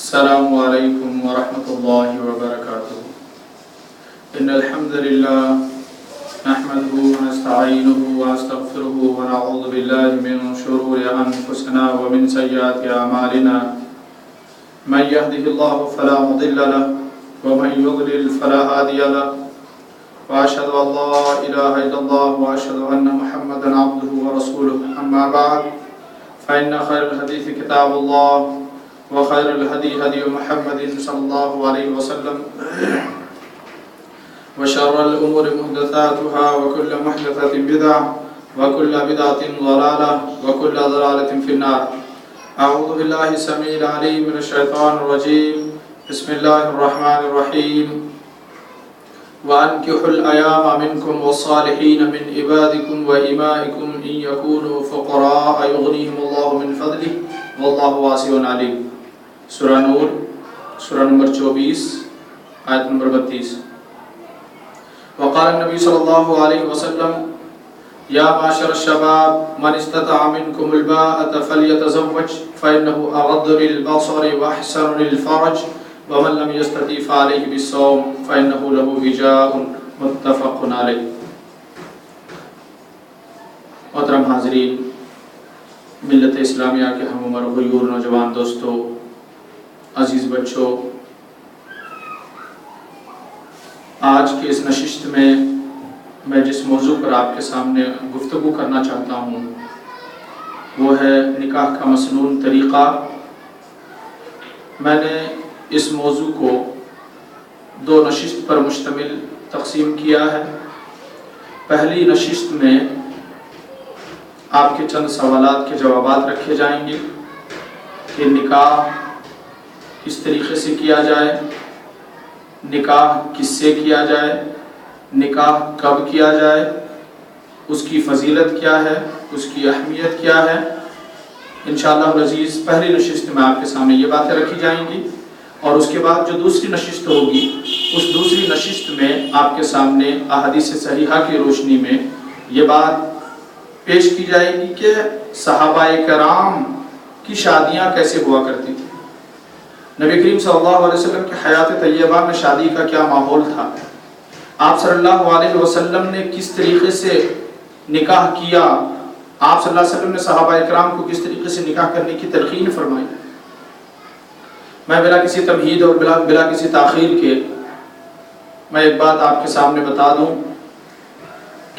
السلام علیکم ورحمۃ اللہ وبرکاتہ۔ ان الحمد للہ نحمده ونستعینه ونستغفره ونعوذ باللہ من شرور انفسنا ومن سیئات اعمالنا من يهده الله فلا مضل له ومن يضلل فلا هادي له واشهد ان لا اله الا الله واشهد ان محمدا عبده ورسوله اما بعد فان خير الحديث كتاب الله وخير الهدي هدي محمد صلى الله عليه وسلم وشر الأمور محدثاتها وكل محدثة بدعة وكل بدعة ضلالة وكل ضلالة في النار۔ أعوذ بالله السميع العليم من الشيطان الرجيم، بسم الله الرحمن الرحيم۔ وأنكحوا الأيام منكم والصالحين من عبادكم وإمائكم إن يكونوا فقراء يغنيهم الله من فضله والله واسع عليم۔ سورہ نور، سورہ نمبر 24 آیت نمبر 32۔ وقال النبی صلی اللہ علیہ وسلم یا معاشر الشباب من استطاع منکم الباءة فلیتزوج فإنه اغض للبصر واحسن للفرج ومن لم يستطع فعليه بالصوم فإنه له وجاء متفق علیہ۔ محترم حاضرین، ملت اسلامیہ کے ہم عمر غیور نوجوان دوستو، عزیز بچوں، آج کی اس نشست میں جس موضوع پر آپ کے سامنے گفتگو کرنا چاہتا ہوں وہ ہے نکاح کا مسنون طریقہ۔ میں نے اس موضوع کو 2 نشست پر مشتمل تقسیم کیا ہے۔ پہلی نشست میں آپ کے چند سوالات کے جوابات رکھے جائیں گے کہ نکاح کس طریقے سے کیا جائے، نکاح کس سے کیا جائے، نکاح کب کیا جائے، اس کی فضیلت کیا ہے، اس کی اہمیت کیا ہے۔ انشاءاللہ العزیز پہلی نشست میں آپ کے سامنے یہ باتیں رکھی جائیں گی، اور اس کے بعد جو دوسری نشست ہوگی اس دوسری نشست میں آپ کے سامنے احادیث صحیحہ کی روشنی میں یہ بات پیش کی جائے گی کہ صحابہ کرام کی شادیاں کیسے ہوا کرتی تھی، نبی کریم صلی اللہ علیہ وسلم کی حیات طیبہ میں شادی کا کیا ماحول تھا، آپ صلی اللہ علیہ وسلم نے کس طریقے سے نکاح کیا، آپ صلی اللہ علیہ وسلم نے صحابہ اکرام کو کس طریقے سے نکاح کرنے کی تلقین فرمائی۔ میں بلا کسی تمہید اور بلا کسی تاخیر کے میں ایک بات آپ کے سامنے بتا دوں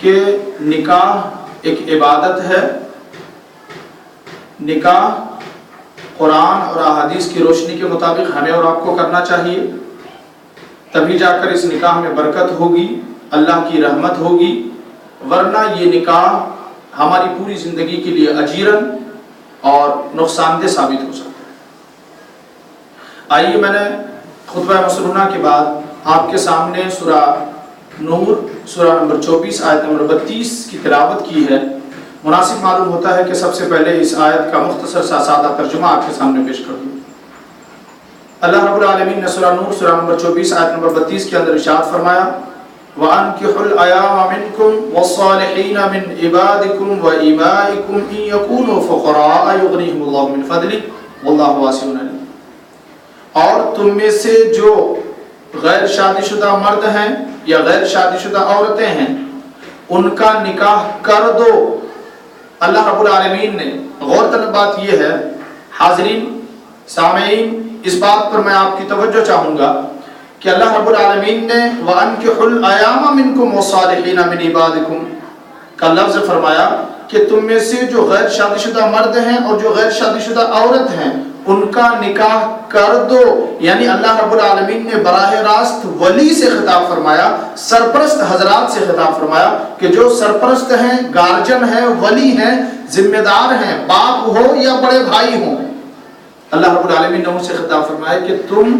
کہ نکاح ایک عبادت ہے۔ نکاح قرآن اور احادیث کی روشنی کے مطابق ہمیں اور آپ کو کرنا چاہیے، تبھی جا کر اس نکاح میں برکت ہوگی، اللہ کی رحمت ہوگی، ورنہ یہ نکاح ہماری پوری زندگی کے لیے اجیرن اور نقصان دہ ثابت ہو سکتا ہے۔ آئیے میں نے خطبہ مسنونہ کے بعد آپ کے سامنے سورہ نور، سورہ نمبر 24 آیت نمبر 32 کی تلاوت کی ہے۔ مناسب معلوم ہوتا ہے کہ سب سے پہلے اس آیت کا مختصر سا سادہ ترجمہ آپ کے سامنے پیش کر دوں۔ اللہ رب العالمین نے سورہ نور سورہ نمبر 24 آیت نمبر 32 کے اندر ارشاد فرمایا وَأَنْكِحُوا الْأَيَامَ مِنْكُمْ وَالصَّالِحِينَ مِنْ عِبَادِكُمْ وَإِمَائِكُمْ إِنْ يَكُونُوا فُقَرَاءَ يُغْنِيهِمُ اللَّهُ مِنْ فَضْلِهِ وَاللَّهُ وَاسِعٌ عَلِيمٌ۔ اور تم میں سے جو غیر شادی شدہ مرد ہیں یا غیر شادی شدہ عورتیں ہیں ان کا نکاح کر دو۔ اللہ رب العالمین نے، غور طلب بات یہ ہے حاضرین سامعین، اس بات پر میں آپ کی توجہ چاہوں گا کہ اللہ رب العالمین نے وَأَنْكِحُوا الْأَيَامَ مِنْكُمْ وَالصَّالِحِينَ مِنْ عِبَادِكُمْ کا لفظ فرمایا کہ تم میں سے جو غیر شادی شدہ مرد ہیں اور جو غیر شادی شدہ عورت ہیں ان کا نکاح کر دو، یعنی اللہ رب العالمین نے براہ راست ولی سے خطاب فرمایا، سرپرست حضرات سے خطاب فرمایا کہ جو سرپرست ہیں، گارجن ہیں، ولی ہیں، ذمہ دار ہیں، باپ ہو یا بڑے بھائی ہوں، اللہ رب العالمین نے ان سے خطاب فرمایا کہ تم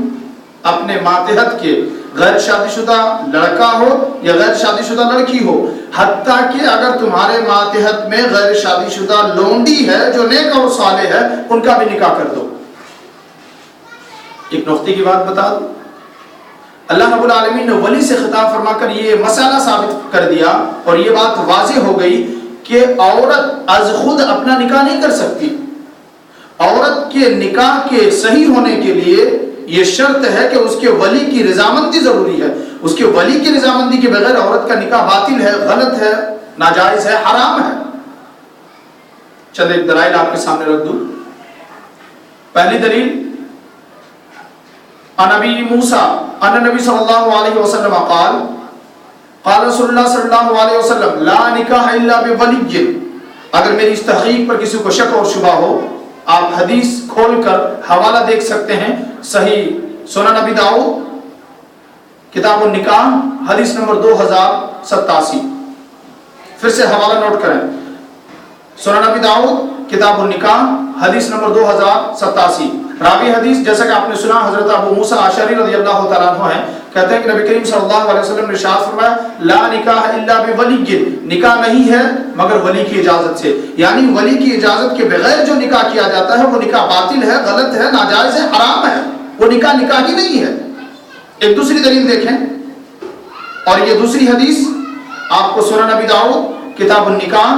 اپنے ماتحت کے غیر شادی شدہ لڑکا ہو یا غیر شادی شدہ لڑکی ہو، حتیٰ کہ اگر تمہارے ماتحت میں غیر شادی شدہ لونڈی ہے جو نیک اور صالح ہے ان کا بھی نکاح کر دو۔ ایک نقطے کی بات بتا دوں، اللہ رب العالمین نے ولی سے خطاب فرما کر یہ مسئلہ ثابت کر دیا اور یہ بات واضح ہو گئی کہ عورت از خود اپنا نکاح نہیں کر سکتی، عورت کے نکاح کے صحیح ہونے کے لیے یہ شرط ہے کہ اس کے ولی کی رضامندی ضروری ہے. اس کے ولی کی رضامندی کے بغیر عورت کا نکاح باطل ہے، غلط ہے، ناجائز ہے، حرام ہے. چند ایک دلائل آپ کے سامنے رکھ دوں. پہلی دلیل عن ابی موسیٰ ان النبی صلی اللہ علیہ وسلم قال رسول اللہ صلی اللہ علیہ وسلم لا نکاح الا بولی. اگر میری اس تحقیق پر کسی کو شک اور شبہ ہو، آپ حدیث کھول کر حوالہ دیکھ سکتے ہیں. صحیح سنن ابی داؤد کتاب النکاح حدیث نمبر 2087. پھر سے حوالہ نوٹ کریں. سنن ابی داؤد کتاب النکاح حدیث نمبر 2087. راوی حدیث جیسا کہ آپ نے سنا حضرت ابو موسیٰ اشعری رضی اللہ تعالیٰ عنہ ہیں. کہتے ہیں کہ نبی کریم صلی اللہ علیہ وسلم نے ارشاد فرمایا لا نکاح الا بولی. نکاح نہیں ہے مگر ولی کی اجازت سے. یعنی ولی کی اجازت کے بغیر جو نکاح کیا جاتا ہے وہ نکاح باطل ہے، غلط ہے، ناجائز ہے، حرام ہے. وہ نکاح نکاح ہی نہیں ہے. ایک دوسری دلیل دیکھیں، اور یہ دوسری حدیث آپ کو سنن ابی داؤد کتاب النکاح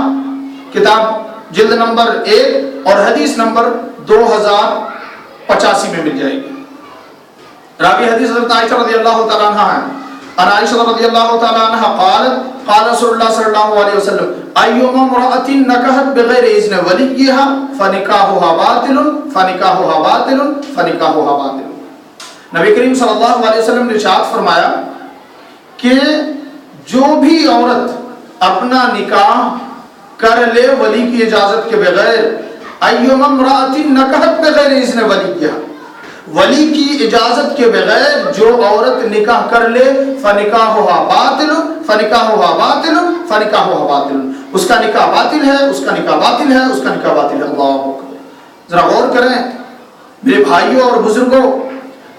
کتاب جلد نمبر 1 اور حدیث نمبر 2085 میں مل جائے گی. راوی حدیث حضرت عائشہ رضی اللہ تعالیٰ عنہ ہے. ان عائشہ رضی اللہ تعالیٰ عنہ قال رسول اللہ صلی اللہ علیہ وسلم ایما امرأة نکحت بغیر اذن ولیہا فنکاحها باطل فنکاحها باطل فنکاحها باطل. نبی کریم صلی اللہ علیہ وسلم نے ارشاد فرمایا کہ جو بھی عورت اپنا نکاح کر لے ولی کی اجازت کے بغیر، ایما امرأة نکحت بغیر اذن ولیہا، ولی کی اجازت کے بغیر جو عورت نکاح کر لے فنکاحها باطل فنکاحها باطل فنکاحها باطل، اس کا نکاح باطل ہے، اس کا نکاح باطل ہے، اس کا نکاح باطل ہے. اللہ اکبر. ذرا غور کریں میرے بھائیوں اور بزرگوں.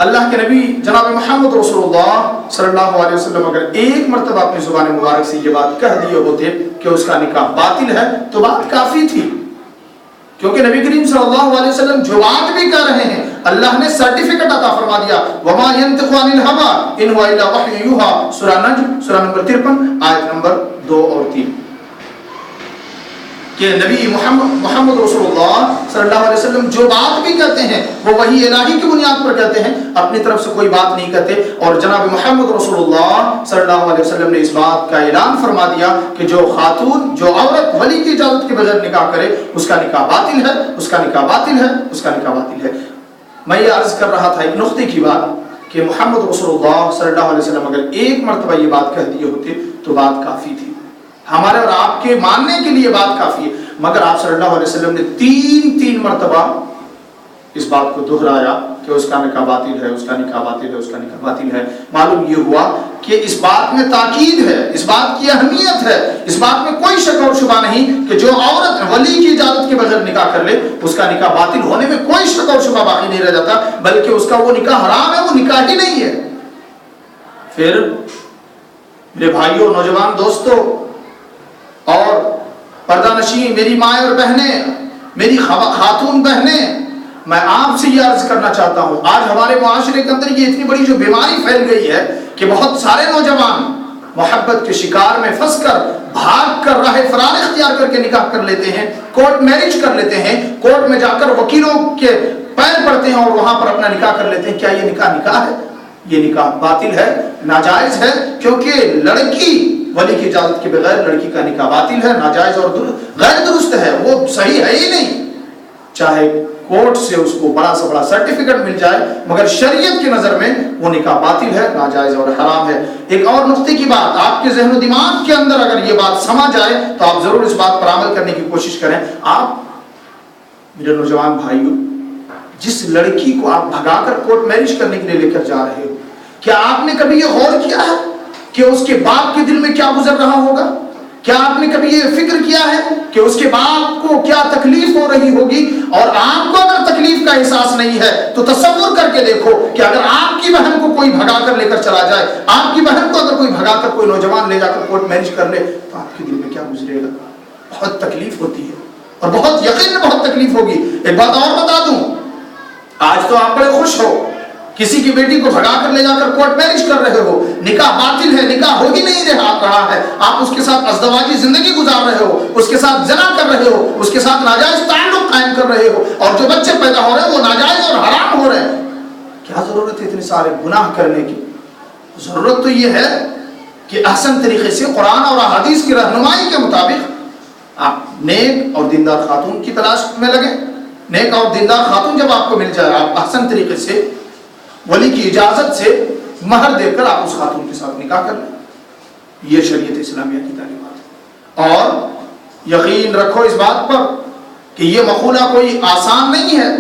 اللہ کے نبی جناب محمد رسول اللہ صلی اللہ علیہ وسلم اگر ایک مرتبہ اپنی زبان مبارک سے یہ بات کہہ دیے ہوتے کہ اس کا نکاح باطل ہے تو بات کافی تھی. کیونکہ نبی کریم صلی اللہ علیہ وسلم جو بات بھی کر رہے ہیں اللہ نے سرٹیفکیٹ عطا فرما دیا. وما ينطق عن الهوى ان هو الا وحی یوحى. سورہ نجم سورہ نمبر 53 آیت نمبر 2 اور 3 کہ نبی محمد رسول اللہ صلی اللہ علیہ وسلم جو بات بھی کہتے ہیں وہ وحی الہی کی بنیاد پر کہتے ہیں، اپنی طرف سے کوئی بات نہیں کہتے. اور جناب محمد رسول اللہ صلی اللہ علیہ وسلم نے اس بات کا اعلان فرما دیا کہ جو خاتون جو عورت ولی کی اجازت کے بغیر نکاح کرے اس کا نکاح باطل ہے، اس کا نکاح باطل ہے، اس کا نکاح باطل ہے. میں یہ عرض کر رہا تھا ایک نقطے کی بات کہ محمد رسول اللہ صلی اللہ علیہ وسلم اگر ایک مرتبہ یہ بات کہہ دیے ہوتے تو بات کافی تھی. ہمارے اور آپ کے ماننے کے لیے بات کافی ہے، مگر آپ صلی اللہ علیہ وسلم نے تین مرتبہ اس بات کو دہرایا کہ اس کا نکاح باطل ہے، اس کا نکاح باطل ہے، اس کا نکاح باطل ہے. معلوم یہ ہوا کہ اس بات میں تاکید ہے، اس بات کی اہمیت ہے، اس بات میں کوئی شک اور شبہ نہیں کہ جو عورت ولی کی اجازت کے بغیر نکاح کر لے اس کا نکاح باطل ہونے میں کوئی شک اور شبہ باقی نہیں رہ جاتا، بلکہ اس کا وہ نکاح حرام ہے، وہ نکاح ہی نہیں ہے. پھر میرے بھائیوں، نوجوان دوستوں اور پردہ نشین میری مائیں اور بہنیں، میری خاتون بہنیں، میں آپ سے یہ عرض کرنا چاہتا ہوں آج ہمارے معاشرے کے اندر یہ اتنی بڑی جو بیماری پھیل گئی ہے کہ بہت سارے نوجوان محبت کے شکار میں پھنس کر بھاگ کر راہ فرار اختیار کر کے نکاح کر لیتے ہیں، کورٹ میرج کر لیتے ہیں، کورٹ میں جا کر وکیلوں کے پیر پڑتے ہیں اور وہاں پر اپنا نکاح کر لیتے ہیں. کیا یہ نکاح ہے؟ یہ نکاح باطل ہے، ناجائز ہے، کیونکہ لڑکی ولی کی اجازت کے بغیر لڑکی کا نکاح باطل ہے، ناجائز اور غیر درست ہے، وہ صحیح ہے ہی نہیں. چاہے کورٹ سے اس کو بڑا سے بڑا سرٹیفکیٹ مل جائے مگر شریعت کی نظر میں وہ نکاح باطل ہے، ناجائز اور حرام ہے. ایک اور نقطے کی بات آپ کے ذہن و دماغ کے اندر اگر یہ بات سما جائے تو آپ ضرور اس بات پر عمل کرنے کی کوشش کریں. آپ میرے نوجوان بھائیوں، جس لڑکی کو آپ بھگا کر کورٹ میرج کرنے کے لیے لے کر جا رہے ہو، کیا آپ نے کبھی یہ غور کیا ہے کہ اس کے باپ کے دل میں کیا گزر رہا ہوگا؟ کیا آپ نے کبھی یہ فکر کیا ہے کہ اس کے باپ کو کیا تکلیف ہو رہی ہوگی؟ اور آپ کو اگر تکلیف کا احساس نہیں ہے تو تصور کر کے دیکھو کہ اگر آپ کی بہن کو کوئی بھگا کر لے کر چلا جائے، آپ کی بہن کو اگر کوئی بھگا کر کوئی نوجوان لے جا کر کورٹ میرج کر لے تو آپ کے دل میں کیا گزرے گا؟ بہت تکلیف ہوتی ہے اور بہت یقین بہت تکلیف ہوگی. ایک بات اور بتا دوں، آج تو آپ بڑے خوش ہو کسی کی بیٹی کو بھگا کر لے جا کر کورٹ میرج کر رہے ہو، نکاح باطل ہے، نکاح ہو ہی نہیں رہا ہے، آپ اس کے ساتھ ازدواجی زندگی گزار رہے ہو، اس کے ساتھ زنا کر رہے ہو، اس کے ساتھ ناجائز تعلق قائم کر رہے ہو، اور جو بچے پیدا ہو رہے ہیں وہ ناجائز اور حرام ہو رہے ہیں، کیا ضرورت ہے اتنے سارے گناہ کرنے کی؟ ضرورت تو یہ ہے کہ احسن طریقے سے قرآن اور احادیث کی رہنمائی کے مطابق آپ نیک اور دیندار خاتون کی تلاش میں لگیں. نیک اور دیندار خاتون جب آپ کو مل جائے، آپ احسن طریقے سے ولی کی اجازت سے مہر دے کر آپ اس خاتون کے ساتھ نکاح کر لیں. یہ شریعت اسلامیہ کی تعلیمات ہے. اور یقین رکھو اس بات پر کہ یہ مقولہ کوئی آسان نہیں ہے.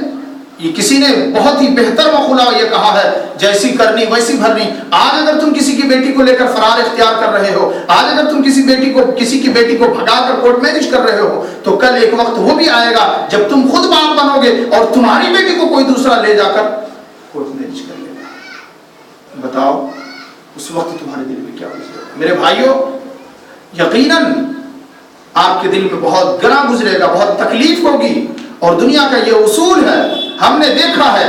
یہ کسی نے بہت ہی بہتر مقولہ یہ کہا ہے، جیسی کرنی ویسی بھرنی. آج اگر تم کسی کی بیٹی کو لے کر فرار اختیار کر رہے ہو، آج اگر تم کسی کی بیٹی کو بھگا کر کورٹ میرج کر رہے ہو، تو کل ایک وقت وہ بھی آئے گا جب تم خود باپ بنو گے اور تمہاری بیٹی کو کوئی دوسرا لے جا کر کورٹ میرج کر لے گا. بتاؤ اس وقت تمہارے دل میں کیا گزرے گا؟ میرے بھائیوں، یقیناً آپ کے دل میں بہت گنا گزرے گا، بہت تکلیف ہوگی. اور دنیا کا یہ اصول ہے، ہم نے دیکھا ہے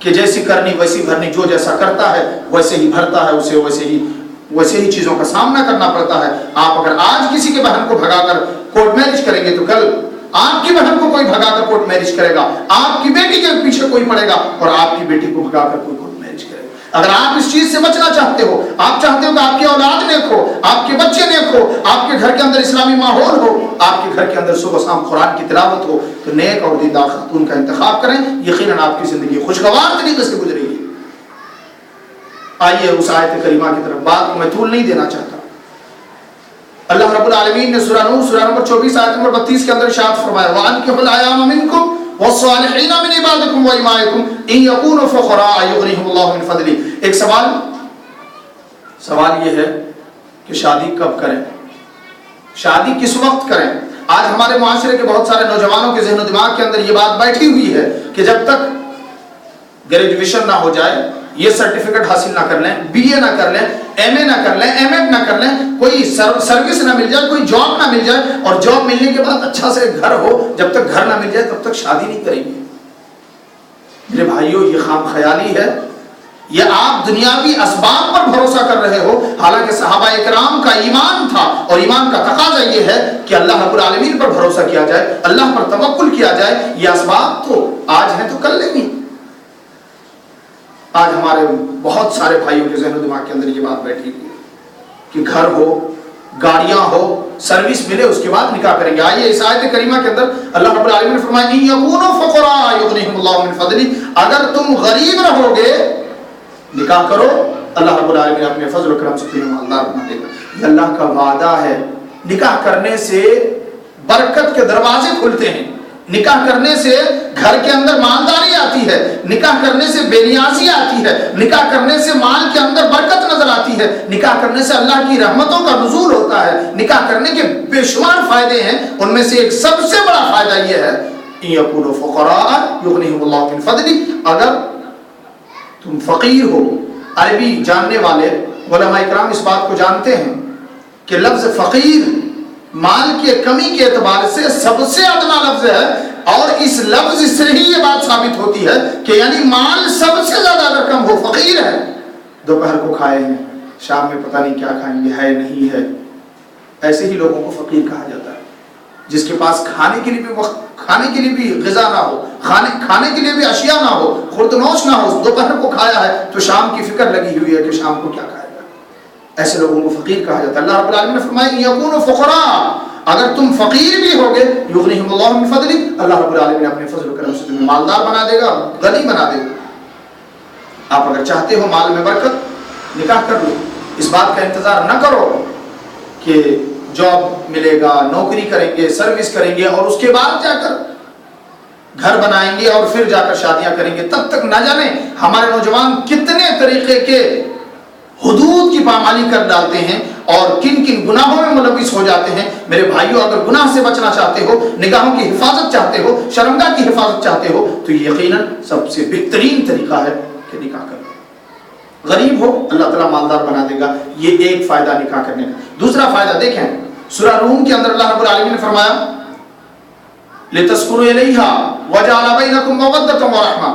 کہ جیسی کرنی ویسی بھرنی. جو جیسا کرتا ہے ویسے ہی بھرتا ہے، اسے ویسے ہی چیزوں کا سامنا کرنا پڑتا ہے. آپ اگر آج کسی کے بہن کو بھگا کر کورٹ میرج کریں گے تو کل آپ کی بہن کو کوئی بھگا کر کورٹ میرج کرے گا، آپ کی بیٹی کے پیچھے کوئی پڑے گا اور آپ کی بیٹی کو بھگا کر کوئی کورٹ میرج کرے گا. اگر آپ اس چیز سے بچنا چاہتے ہو، آپ چاہتے ہو کہ آپ کی اولاد نیک ہو، آپ کے بچے نیک ہو، آپ کے گھر کے اندر اسلامی ماحول ہو، آپ کے گھر کے اندر صبح شام قرآن کی تلاوت ہو، تو نیک اور دیندار خاتون کا انتخاب کریں. یقیناً آپ کی زندگی خوشگوار طریقے سے گزرے گی. آئیے اس آیت کریمہ کی طرف. بات کو میں طول نہیں دینا چاہتا. اللہ رب العالمین نے سورہ نور سورہ نمبر 24 آیت نمبر 32 کے اندر ارشاد فرمایا، وَأَنكِحُوا الْأَيَامَ مِنكُمْ وَالصَّالِحِينَ مِنْ عِبَادِكُمْ وَإِمَائِكُمْ إِنْ يَكُونُوا فُقَرَاءَ يُغْنِهِمُ اللَّهُ مِنْ فَضْلِهِ. ایک سوال یہ ہے کہ شادی کب کریں، شادی کس وقت کریں؟ آج ہمارے معاشرے کے بہت سارے نوجوانوں کے ذہن و دماغ کے اندر یہ بات بیٹھی ہوئی ہے کہ جب تک گریجویشن نہ ہو جائے، یہ سرٹیفکیٹ حاصل نہ کر لیں، بی اے نہ کر لیں، ایم اے نہ کر لیں، ایم ایڈ نہ کر لیں، کوئی سروس نہ مل جائے، کوئی جاب نہ مل جائے، اور جاب ملنے کے بعد اچھا سے گھر ہو، جب تک گھر نہ مل جائے تب تک شادی نہیں کریں گے. میرے بھائیوں، یہ خام خیالی ہے. یہ آپ دنیاوی اسباب پر بھروسہ کر رہے ہو، حالانکہ صحابہ اکرام کا ایمان تھا، اور ایمان کا تقاضا یہ ہے کہ اللہ رب العالمین پر بھروسہ کیا جائے، اللہ پر توکل کیا جائے. یہ اسباب تو آج ہیں تو کل نہیں. آج ہمارے بہت سارے بھائیوں کے ذہن و دماغ کے اندر یہ بات بیٹھی ہوئی ہے کہ گھر ہو، گاڑیاں ہو، سروس ملے، اس کے بعد نکاح کریں گے. آئیے اس آیت کریمہ کے اندر اللہ رب العالمین نے فرمایا، إِن يَكُونُوا فُقَرَاءَ يُغْنِهِمُ اللَّهُ مِنْ فَضْلِهِ. اگر تم غریب رہو گے، نکاح کرو، اللہ رب العالمین اپنے فضل و کرم سے تمہیں مالدار بنا دے گا. یہ اللہ کا وعدہ ہے. نکاح کرنے سے برکت کے دروازے کھلتے ہیں، نکاح کرنے سے گھر کے اندر مالداری آتی ہے، نکاح کرنے سے بے نیازی آتی ہے، نکاح کرنے سے مال کے اندر برکت نظر آتی ہے، نکاح کرنے سے اللہ کی رحمتوں کا نزول ہوتا ہے. نکاح کرنے کے بے شمار فائدے ہیں، ان میں سے ایک سب سے بڑا فائدہ یہ ہے، إِن يَكُونُوا فُقَرَاءَ يُغْنِهِمُ اللَّهُ مِنْ فَضْلِهِ. اگر تم فقیر ہو، عربی جاننے والے علماء اکرام اس بات کو جانتے ہیں کہ لفظ فقیر مال کی کمی کے اعتبار سے سب سے ادنا لفظ ہے، اور اس لفظ سے ہی یہ بات ثابت ہوتی ہے کہ یعنی مال سب سے زیادہ اگر کم ہو، فقیر ہے، دوپہر کو کھائے ہیں، شام میں پتہ نہیں کیا کھائیں گے، ہے نہیں ہے، ایسے ہی لوگوں کو فقیر کہا جاتا ہے. جس کے پاس کھانے کے لیے بھی غذا نہ ہو، کھانے کے لیے بھی اشیاء نہ ہو، خوردنوش نہ ہو، دوپہر کو کھایا ہے تو شام کی فکر لگی ہوئی ہے کہ شام کو کیا کھائے گا. ایسے لوگوں کو فقیر کہا جاتا ہے. اللہ رب العالمین نے فرمایا، یکونوا فقراء، اگر تم فقیر بھی ہوگے، یغنیہم اللہ من فضلہ، اللہ رب العالمین اپنے فضل و کرم سے تمہیں مالدار بنا دے گا، غنی بنا دے گا. آپ اگر چاہتے ہو مال میں برکت، نکاح کر لو. اس بات کا انتظار نہ کرو کہ جاب ملے گا، نوکری کریں گے، سروس کریں گے اور اس کے بعد جا کر گھر بنائیں گے اور پھر جا کر شادیاں کریں گے. تب تک نہ جانے ہمارے نوجوان کتنے طریقے کے حدود کی پامالی کر ڈالتے ہیں اور کن کن گناہوں میں ملوث ہو جاتے ہیں. میرے بھائیوں، اگر گناہ سے بچنا چاہتے ہو، نگاہوں کی حفاظت چاہتے ہو، شرمگاہ کی حفاظت چاہتے ہو، تو یقیناً سب سے بہترین طریقہ ہے کہ نکاح کرو. غریب ہو، اللہ تعالیٰ مالدار بنا دے گا. یہ ایک فائدہ نکاح کرنے کا. دوسرا فائدہ دیکھیں، سورہ روم کے اندر اللہ رب العالمین نے فرمایا، لِتَسْكُنُوا إِلَيْهَا وَجَعَلَ بَيْنَكُمْ مَوَدَّةً وَرَحْمَةً.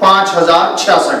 5066।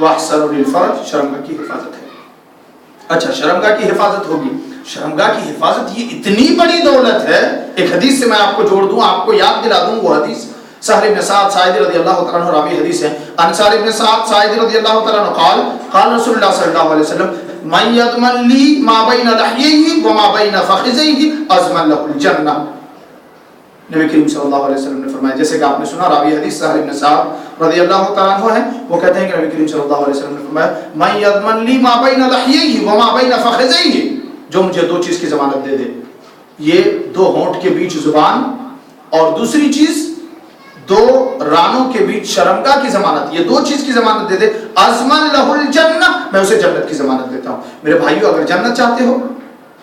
وَأَحْسَنُ لِلْفَرْجِ، شرمگاہ کی حفاظت ہے۔ اچھا شرمگاہ کی حفاظت ہوگی، شرمگاہ کی حفاظت یہ اتنی بڑی دولت ہے۔ ایک حدیث سے میں آپ کو جوڑ دوں، آپ کو یاد دلا دوں وہ حدیث، سہل بن سعد ساعدی رضی اللہ تعالیٰ عنہ راوی حدیث ہے، عن سہل بن سعد ساعدی رضی اللہ تعالیٰ عنہ قال قال رسول اللہ صلی اللہ علیہ وسلم من یضمن لی ما بین لحییہ وما بین فخذیہ اضمن لہ الجنہ۔ نبی کریم صلی اللہ علیہ وسلم نے فرمایا، جیسے کہ آپ نے سنا راوی حدیث سہل بن سعد رضی اللہ تعالیٰ عنہ ہے، وہ کہتے ہیں کہ نبی کریم صلی اللہ علیہ وسلم نے فرمایا من یضمن لی ما بین لحییہ وما بین فخذیہ، جو مجھے دو چیز کی ضمانت دے دے، یہ دو ہونٹ کے بیچ زبان اور دوسری چیز دو رانوں کے بیچ شرمگاہ کی ضمانت، یہ دو چیز کی ضمانت دے دے، اضمن لہ الجنہ، میں اسے جنت کی ضمانت دیتا ہوں۔ میرے بھائیو اگر جنت چاہتے ہو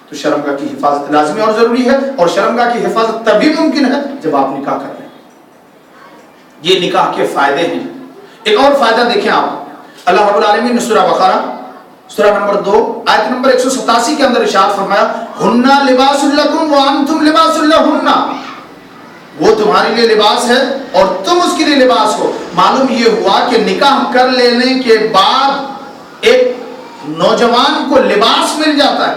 تو شرمگاہ کی حفاظت لازمی اور ضروری ہے، اور شرمگاہ کی حفاظت تبھی ممکن ہے جب آپ نکاح کر لیں۔ یہ نکاح کے فائدے ہیں۔ ایک اور فائدہ دیکھیں آپ، اللہ رب العالمین نے سورہ بقرہ سورہ نمبر 2 آیت نمبر 187 کے اندر ارشاد فرمایا ہن لباس لکم وانتم لباس لہن، وہ تمہارے لیے لباس ہے اور تم اس کے لیے لباس ہو۔ معلوم یہ ہوا کہ نکاح کر لینے کے بعد ایک نوجوان کو لباس مل جاتا ہے۔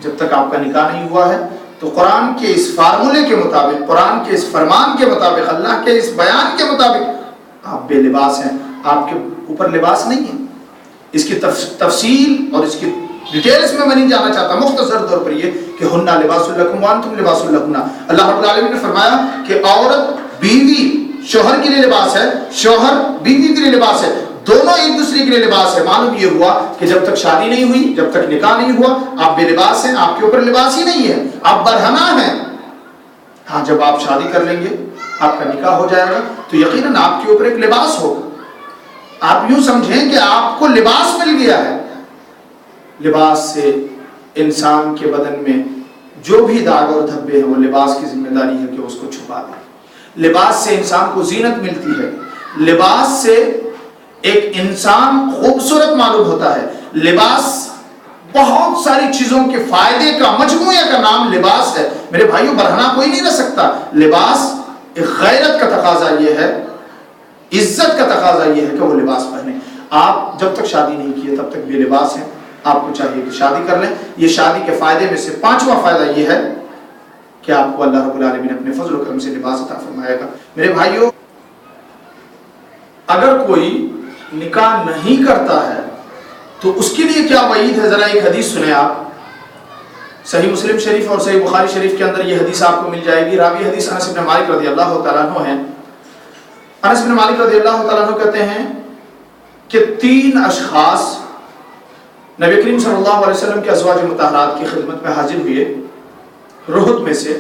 جب تک آپ کا نکاح نہیں ہوا ہے تو قرآن کے اس فارمولے کے مطابق، قرآن کے اس فرمان کے مطابق، اللہ کے اس بیان کے مطابق آپ بے لباس ہیں، آپ کے اوپر لباس نہیں ہے۔ اس کی تفصیل اور اس کی ڈیٹیلز میں نہیں جانا چاہتا، مختصر طور پر یہ کہ ہن لباس لکم وانتم لباس لہن۔ اللہ رب العالمین نے فرمایا کہ عورت بیوی شوہر کے لیے لباس ہے، شوہر بیوی کے لیے لباس ہے، دونوں ایک دوسرے کے لیے لباس ہے۔ معلوم یہ ہوا کہ جب تک شادی نہیں ہوئی، جب تک نکاح نہیں ہوا، آپ بے لباس ہیں، آپ کے اوپر لباس ہی نہیں ہے، آپ برہنہ ہیں۔ ہاں جب آپ شادی کر لیں گے، آپ کا نکاح ہو جائے گا تو یقیناً آپ کے اوپر ایک لباس ہوگا۔ آپ یوں سمجھیں کہ آپ کو لباس مل گیا ہے۔ لباس سے انسان کے بدن میں جو بھی داغ اور دھبے ہیں وہ لباس کی ذمہ داری ہے کہ اس کو چھپا دے۔ لباس سے انسان کو زینت ملتی ہے، لباس سے ایک انسان خوبصورت معلوم ہوتا ہے۔ لباس بہت ساری چیزوں کے فائدے کا مجموعہ کا نام لباس ہے۔ میرے بھائیوں برہنہ کوئی نہیں رہ سکتا۔ لباس ایک غیرت کا تقاضا یہ ہے، عزت کا تقاضا یہ ہے کہ وہ لباس پہنے۔ آپ جب تک شادی نہیں کیے تب تک بے لباس ہیں، آپ کو چاہیے کہ شادی کر لیں۔ یہ شادی کے فائدے میں سے 5واں فائدہ یہ ہے کہ آپ کو اللہ رب العالمین اپنے فضل و کرم سے لباس عطا فرمائے گا۔ میرے بھائیوں اگر کوئی نکاح نہیں کرتا ہے تو اس کے لیے کیا وعید ہے؟ ذرا ایک حدیث سنیں آپ، صحیح مسلم شریف اور صحیح بخاری شریف کے اندر یہ حدیث آپ کو مل جائے گی۔ راوی حدیث انس بن مالک رضی اللہ تعالیٰ عنہ ہیں۔ انس بن مالک رضی اللہ تعالیٰ عنہ کہتے ہیں کہ 3 اشخاص نبی کریم صلی اللہ علیہ وسلم کے ازواج مطہرات کی خدمت میں حاضر ہوئے رہت میں سے،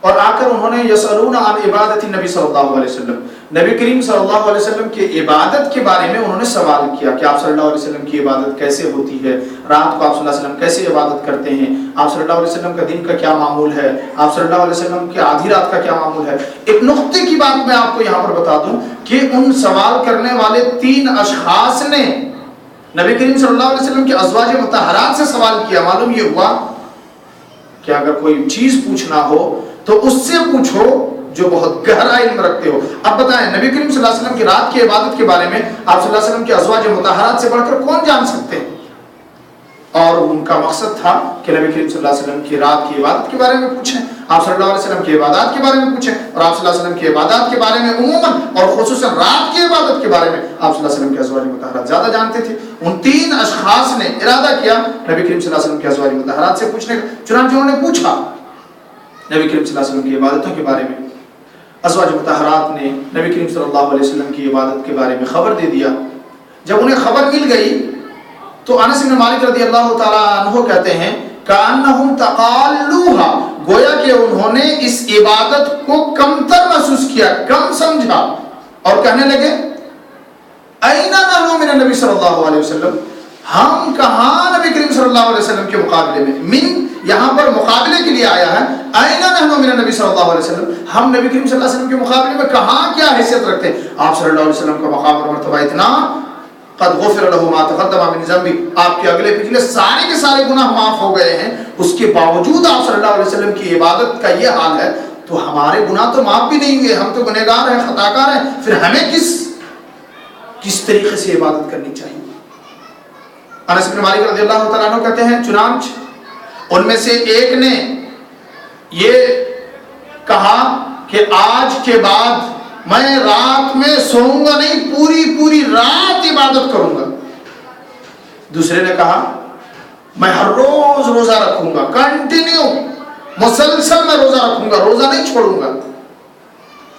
اور آ کر انہوں نے یسألون عن عبادت نبی صلی اللہ علیہ وسلم، نبی کریم صلی اللہ علیہ وسلم کی عبادت کے بارے میں انہوں نے سوال کیا کہ آپ صلی اللہ علیہ وسلم کی عبادت کیسے ہوتی ہے، رات کو آپ صلی اللہ علیہ وسلم کیسے عبادت کرتے ہیں، آپ صلی اللہ علیہ وسلم کا دن کا کیا معمول ہے، آپ صلی اللہ علیہ وسلم کی آدھی رات کا کیا معمول ہے۔ ایک نقطے کی بات میں آپ کو یہاں پر بتا دوں کہ ان سوال کرنے والے 3 اشخاص نے نبی کریم صلی اللہ علیہ وسلم کے ازواج مطہرات سے سوال کیا۔ معلوم یہ ہوا کہ اگر کوئی چیز پوچھنا ہو تو اس سے پوچھو جو بہت گہرا علم رکھتے ہو۔ اب بتائیں نبی کریم صلی اللہ علیہ وسلم کی رات کی عبادت کے بارے میں آپ صلی اللہ علیہ وسلم کے ازواج مطہرات سے بڑھ کر کون جان سکتے ہیں؟ اور ان کا مقصد تھا کہ نبی کریم صلی اللہ علیہ وسلم کی رات کی عبادت کے بارے میں پوچھیں، آپ صلی اللہ علیہ وسلم کی عبادات کے بارے میں پوچھیں، اور آپ صلی اللہ علیہ وسلم کی عبادات کے بارے میں عموماً اور خصوصاً رات کی عبادت کے بارے میں آپ صلی اللہ علیہ وسلم کے ازواج مطہرات زیادہ جانتے تھے۔ ان 3 اشخاص نے ارادہ کیا نبی کریم صلی اللہ علیہ وسلم کے ازواج مطہرات سے پوچھنے کا، چنانچہ انہوں نے پوچھا نبی کریم صلی اللہ علیہ وسلم کی عبادتوں کے بارے میں۔ ازواج مطہرات نے نبی کریم صلی اللہ علیہ وسلم کی عبادت کے بارے میں خبر دے دیا۔ جب انہیں خبر مل گئی تو انس بن مالک رضی اللہ تعالیٰ عنہ کہتے ہیں کأنہم تقالوہا، گویا کہ انہوں نے اس عبادت کو کمتر محسوس کیا، کم سمجھا، اور کہنے لگے این نحن من النبی صلی اللہ علیہ وسلم، ہم کہاں نبی کریم صلی اللہ علیہ وسلم کے مقابلے میں، من یہاں پر مقابلے کے لیے آیا ہے، این نحن من النبی صلی اللہ علیہ وسلم، ہم نبی کریم صلی اللہ علیہ وسلم کے مقابلے میں کہاں کیا حیثیت رکھتے ہیں۔ آپ صلی اللہ علیہ وسلم کا مقام اور مرتبہ اتنا، قد غفر له ما تقدم من ذنبه، آپ کے اگلے پچھلے سارے کے سارے گناہ معاف ہو گئے ہیں، اس کے باوجود آپ صلی اللہ علیہ وسلم کی عبادت کا یہ حال ہے تو ہمارے گناہ تو معاف بھی نہیں ہوئے، ہم تو گنہگار ہیں، خطاکار ہیں، پھر ہمیں جس طریقے سے عبادت کرنی چاہیے۔ انس بن مالک رضی اللہ تعالیٰ عنہ کہتے ہیں چنانچہ ان میں سے ایک نے یہ کہا کہ آج کے بعد میں رات میں سوؤں گا نہیں، پوری رات عبادت کروں گا۔ دوسرے نے کہا میں ہر روز روزہ رکھوں گا، کنٹینیو مسلسل میں روزہ رکھوں گا، روزہ نہیں چھوڑوں گا۔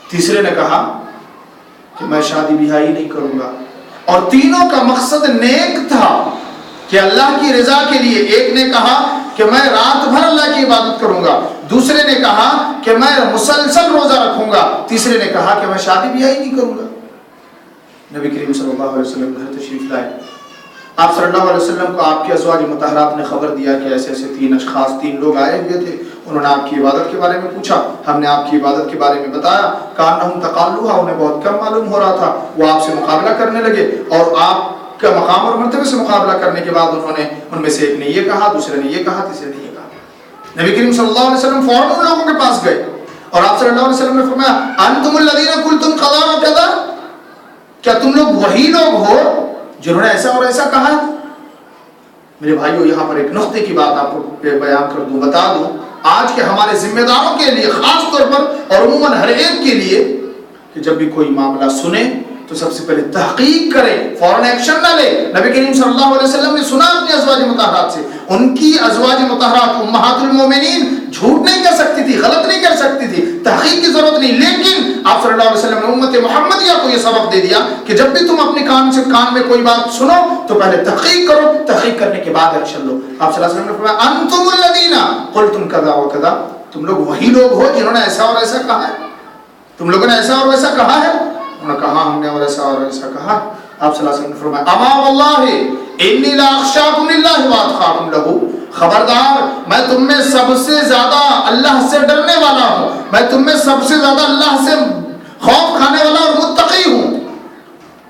تیسرے نے کہا کہ میں شادی بیاہی نہیں کروں گا۔ اور تینوں کا مقصد نیک تھا کہ اللہ کی رضا کے لیے۔ ایک نے کہا کہ میں رات بھر اللہ کی عبادت کروں گا، دوسرے نے کہا کہ میں مسلسل روزہ رکھوں گا، تیسرے نے کہا کہ میں شادی بیاہی نہیں کروں گا۔ نبی کریم صلی اللہ علیہ وسلم گھر تشریف لائے۔ آپ صلی اللہ علیہ وسلم کو آپ کے ازواج مطہرات نے خبر دیا کہ ایسے ایسے تین اشخاص، تین لوگ آئے ہوئے تھے، انہوں نے آپ کی عبادت کے بارے میں پوچھا، ہم نے آپ کی عبادت کے بارے میں بتایا، کانہم تقالوہا، انہیں بہت کم معلوم ہو رہا تھا، وہ آپ سے مقابلہ کرنے لگے، اور آپ کا مقام اور مرتبے سے مقابلہ کرنے کے بعد انہوں نے ان میں سے ایک نے یہ کہا، دوسرے نے یہ کہا، تیسرے نے یہ کہا۔ نبی کریم صلی اللہ علیہ وسلم فوراً ان لوگوں کے پاس گئے اور آپ صلی اللہ علیہ وسلم نے فرمایا انتم الذین قلتم کذا و کذا، کیا تم لوگ وہی لوگ ہو جنہوں نے ایسا اور ایسا کہا؟ میرے بھائیو، یہاں پر ایک نقطے کی بات آپ کو بیان کر دوں، بتا دوں، آج کے ہمارے ذمہ داروں کے لیے خاص طور پر اور عموماً ہر ایک کے لیے، کہ جب بھی کوئی معاملہ سنے تو سب سے پہلے تحقیق کرے، فوراً ایکشن نہ لے۔ نبی کریم صلی اللہ علیہ وسلم نے سنا اپنی ازواج مطہرات سے، ان کی ازواج مطہرات امہات المومنین جھوٹ نہیں کر سکتی تھی، غلط نہیں کر سکتی تھی، تحقیق کی ضرورت نہیں، لیکن آپ صلی اللہ علیہ وسلم نے امت محمدیہ کو یہ سبق دے دیا کہ جب بھی تم اپنے کان میں کوئی بات سنو تو پہلے تحقیق کرو، تحقیق کرنے کے بعد ایکشن لو۔ آپ صلی اللہ علیہ وسلم نے فرمایا انتم الذین قلتم کذا و کذا، تم لوگ وہی لوگ ہو جنہوں نے ایسا اور ایسا کہا ہے، تم لوگوں نے ایسا اور ویسا کہا ہے۔ انہوں نے کہا ہم نے اور ایسا کہا۔ آپ صلی اللہ علیہ وسلم نے فرمایا اما واللہ انی لا اخشاکم للہ واتقاکم لہ، خبردار میں تم میں سب سے زیادہ اللہ سے ڈرنے والا ہوں، میں تم میں سب سے زیادہ اللہ سے خوف کھانے والا اور متقی ہوں۔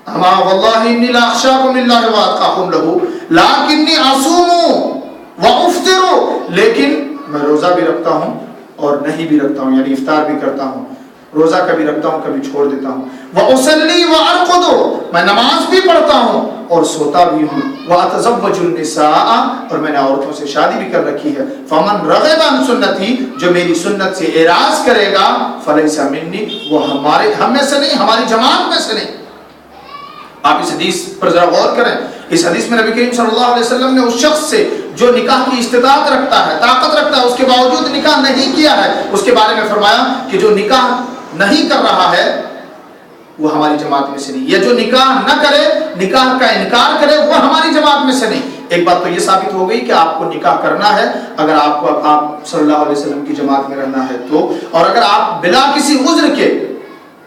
اما واللہ انی لا اخشاکم للہ واتقاکم لہ لیکنی اصوم وافطر، لیکن میں روزہ بھی رکھتا ہوں اور نہیں بھی رکھتا ہوں، یعنی افطار بھی کرتا ہوں، روزہ کبھی رکھتا ہوں کبھی چھوڑ دیتا ہوں۔ وَأُصَلِّي وَأَرْقُدُ، میں نماز بھی پڑھتا ہوں اور سوتا بھی ہوں۔ وَأَتَزَوَّجُ النِّسَاءَ، اور میں نے عورتوں سے شادی بھی کر رکھی ہے۔ فَمَنْ رَغِبَ عَنْ سُنَّتِي، جو میری سنت سے اعراض کرے گا، فَلَيْسَ مِنِّي، وہ ہم میں سے نہیں، ہماری جماعت میں سے نہیں۔ آپ اس حدیث پر ذرا غور کریں۔ اس حدیث میں نبی کریم صلی اللہ علیہ وسلم نے اس شخص سے جو نکاح کی استطاعت رکھتا ہے، طاقت رکھتا ہے، اس کے باوجود نکاح نہیں کیا ہے، اس کے بارے میں فرمایا کہ جو نکاح نہیں کر رہا ہے وہ ہماری جماعت میں سے نہیں، یا جو نکاح نہ کرے، نکاح کا انکار کرے، وہ ہماری جماعت میں سے نہیں۔ ایک بات تو یہ ثابت ہو گئی کہ آپ کو نکاح کرنا ہے اگر آپ کو آپ صلی اللہ علیہ وسلم کی جماعت میں رہنا ہے تو، اور اگر آپ بلا کسی عذر کے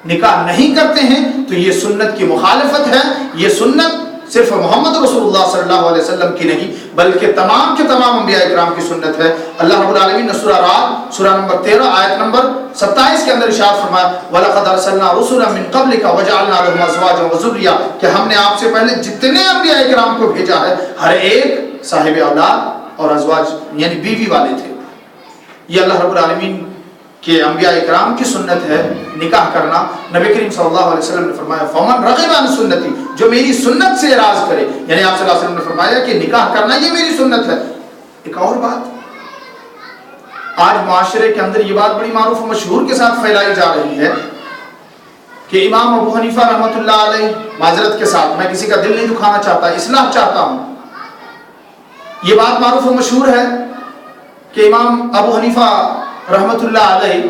نکاح نہیں کرتے ہیں تو یہ سنت کی مخالفت ہے۔ یہ سنت صرف محمد رسول اللہ صلی اللہ علیہ وسلم کی نہیں بلکہ تمام کے تمام انبیاء اکرام کی سنت ہے۔ اللہ رب العالمین نے سورہ رعد سورہ نمبر 13 آیت نمبر 27 کے اندر ارشاد فرمایا وَلَقَدْ أَرْسَلْنَا رُسُلًا مِّن قَبْلِكَ وَجَعَلْنَا لَهُمْ أَزْوَاجًا وَذُرِّيَّةً، کہ ہم نے آپ سے پہلے جتنے انبیاء اکرام کو بھیجا ہے ہر ایک صاحب اولاد اور ازواج یعنی بیوی والے تھے۔ یہ اللہ رب العالمین کہ انبیاء اکرام کی سنت ہے نکاح کرنا۔ نبی کریم صلی اللہ علیہ وسلم نے فرمایا فَمَنْ رَغِبَ عَنْ سُنَّتِي، جو میری سنت سے اعراض کرے، یعنی آپ صلی اللہ علیہ وسلم نے فرمایا کہ نکاح کرنا یہ میری سنت ہے۔ ایک اور بات، آج معاشرے کے اندر یہ بات بڑی معروف و مشہور کے ساتھ پھیلائی جا رہی ہے کہ امام ابو حنیفہ رحمۃ اللہ علیہ، معذرت کے ساتھ میں کسی کا دل نہیں دکھانا چاہتا، اصلاح چاہتا ہوں، یہ بات معروف و مشہور ہے کہ امام ابو حنیفہ رحمت اللہ علیہ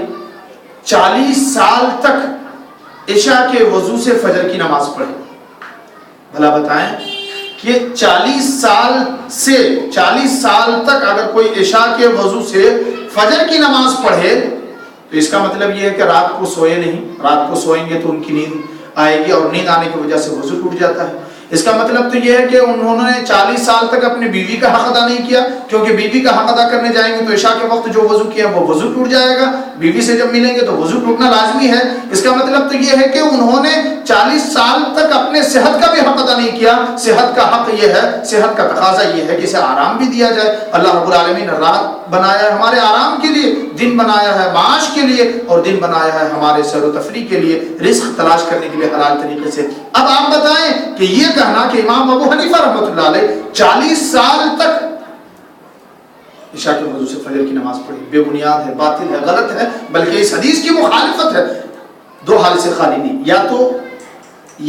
40 سال تک عشاء کے وضو سے فجر کی نماز پڑھے۔ بھلا بتائیں کہ 40 سال تک اگر کوئی عشاء کے وضو سے فجر کی نماز پڑھے تو اس کا مطلب یہ ہے کہ رات کو سوئے نہیں، رات کو سوئیں گے تو ان کی نیند آئے گی اور نیند آنے کی وجہ سے وضو ٹوٹ جاتا ہے۔ اس کا مطلب تو یہ ہے کہ انہوں نے 40 سال تک اپنی بیوی کا حق ادا نہیں کیا، کیونکہ بیوی کا حق ادا کرنے جائیں گے تو عشاء کے وقت جو وضو کیا وہ وضو ٹوٹ جائے گا، بیوی سے جب ملیں گے تو وضو ٹوٹنا لازمی ہے۔ اس کا مطلب تو یہ ہے کہ انہوں نے 40 سال تک اپنے صحت کا بھی حق ادا نہیں نہیں کیا. صحت کا حق یہ ہے, صحت کا تقاضا یہ ہے کہ اسے آرام بھی دیا جائے. اللہ رب العالمین نے رات بنایا ہے ہمارے آرام کے لیے, دن بنایا ہے معاش کے لیے, اور دن بنایا ہے ہمارے سیر و تفریح کے لیے, رزق تلاش کرنے کے لیے حلال طریقے سے. اب آپ بتائیں کہ یہ کہنا کہ امام ابو حنیفہ رحمۃ اللہ علیہ 40 سال تک عشاء کے وضو سے فجر کی نماز پڑھی, بے بنیاد ہے, باطل ہے, غلط ہے, بلکہ اس حدیث کی مخالفت ہے. دو حال سے خالی نہیں. یا تو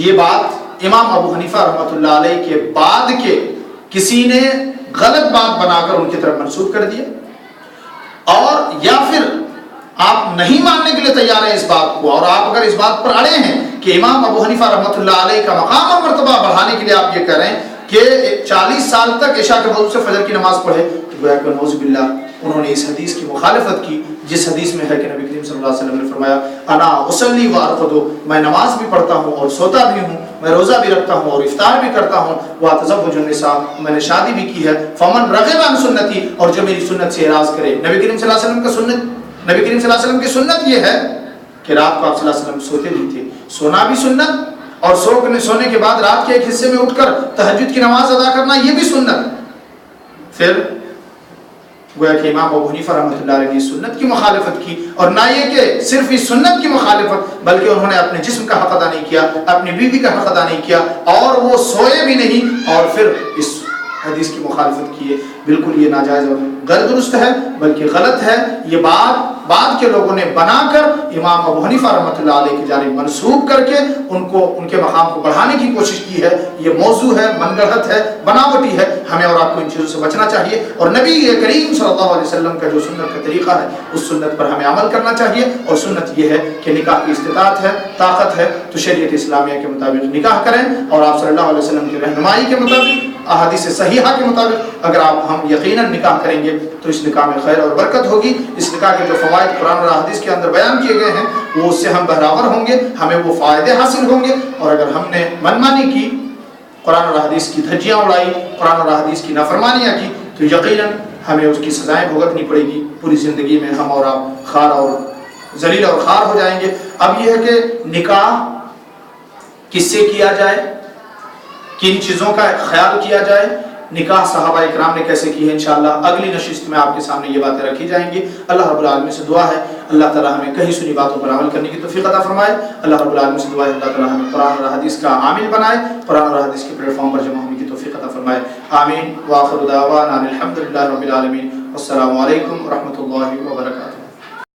یہ بات امام ابو حنیفہ رحمۃ اللہ علیہ کے بعد کے کسی نے غلط بات بنا کر ان کی طرف منسوب کر دیا, اور یا پھر آپ نہیں ماننے کے لیے تیار ہیں اس بات کو, اور آپ اگر اس بات پر اڑے ہیں کہ امام ابو حنیفہ رحمۃ اللہ علیہ کا مقام اور مرتبہ بڑھانے کے لیے آپ یہ کریں کہ 40 سال تک عشاء کے وضو سے فجر کی نماز پڑھے, تو گویا کہ نعوذ باللہ انہوں نے اس حدیث کی مخالفت کی, جس حدیث میں ہے کہ نبی کریم صلی اللہ علیہ وسلم نے فرمایا انا اصلی و ارقد, میں نماز بھی پڑھتا ہوں اور سوتا بھی ہوں, میں روزہ بھی رکھتا ہوں اور افطار بھی کرتا ہوں, واتزوج النساء, میں نے شادی بھی کی ہے, فمن رغب عن سنتی, اور جو میری سنت سے اعراض کرے. نبی کریم صلی اللہ علیہ وسلم کا سنت, نبی کریم صلی اللہ علیہ وسلم کی سنت یہ ہے کہ رات کو آپ صلی اللہ علیہ وسلم سوتے بھی تھے, سونا بھی سنت, اور سونے کے بعد رات کے ایک حصے میں اٹھ کر تہجد کی نماز ادا کرنا یہ بھی سنت. پھر گویا کہ امام ابو حنیفہ رحمۃ اللہ علیہ نے سنت کی مخالفت کی, اور نہ یہ کہ صرف اس سنت کی مخالفت, بلکہ انہوں نے اپنے جسم کا حق ادا نہیں کیا, اپنی بیوی کا حق ادا نہیں کیا, اور وہ سوئے بھی نہیں, اور پھر اس حدیث کی مخالفت کی ہے. بالکل یہ ناجائز اور غیر درست ہے, بلکہ غلط ہے. یہ بات بعد کے لوگوں نے بنا کر امام ابو حنیفہ رحمۃ اللہ علیہ کی جانب منسوب کر کے ان کے مقام کو بڑھانے کی کوشش کی ہے. یہ موضوع ہے, من گڑھت ہے, بناوٹی ہے. ہمیں اور آپ کو ان چیزوں سے بچنا چاہیے, اور نبی کریم صلی اللہ علیہ وسلم کا جو سنت کا طریقہ ہے اس سنت پر ہمیں عمل کرنا چاہیے. اور سنت یہ ہے کہ نکاح کی استطاعت ہے, طاقت ہے تو شریعت اسلامیہ کے مطابق نکاح کریں, اور آپ صلی اللہ علیہ وسلم کی رہنمائی کے مطابق, احادیث صحیحہ کے مطابق اگر ہم یقیناً نکاح کریں گے تو اس نکاح میں خیر اور برکت ہوگی. اس نکاح کے جو فوائد قرآن اور حدیث کے اندر بیان کیے گئے ہیں وہ اس سے ہم بہراور ہوں گے, ہمیں وہ فائدے حاصل ہوں گے. اور اگر ہم نے منمانی کی, قرآن اور حدیث کی دھجیاں اڑائی, قرآن اور حدیث کی نافرمانیاں کی, تو یقیناً ہمیں اس کی سزائیں بھگتنی پڑے گی. پوری زندگی میں ہم اور آپ خار اور ذلیل اور خار ہو جائیں گے. اب یہ ہے کہ نکاح کس سے کیا جائے, کن چیزوں کا خیال کیا جائے, نکاح صحابہ اکرام نے کیسے کی ہے, انشاءاللہ اگلی نشست میں آپ کے سامنے یہ باتیں رکھی جائیں گی. اللہ رب العالمین سے دعا ہے اللہ تعالی ہمیں کہیں سنی باتوں پر عمل کرنے کی توفیق عطا فرمائے. اللہ رب العالمین سے دعا ہے اللہ تعالی ہمیں قرآن اور حدیث کا عامل بنائے, قرآن اور حدیث کے پلیٹ فارم پر جمع ہونے کی توفیق عطا فرمائے. آمین. وآخر دعوانا الحمدللہ رب العالمین. السلام علیکم ورحمۃ اللہ وبرکاتہ.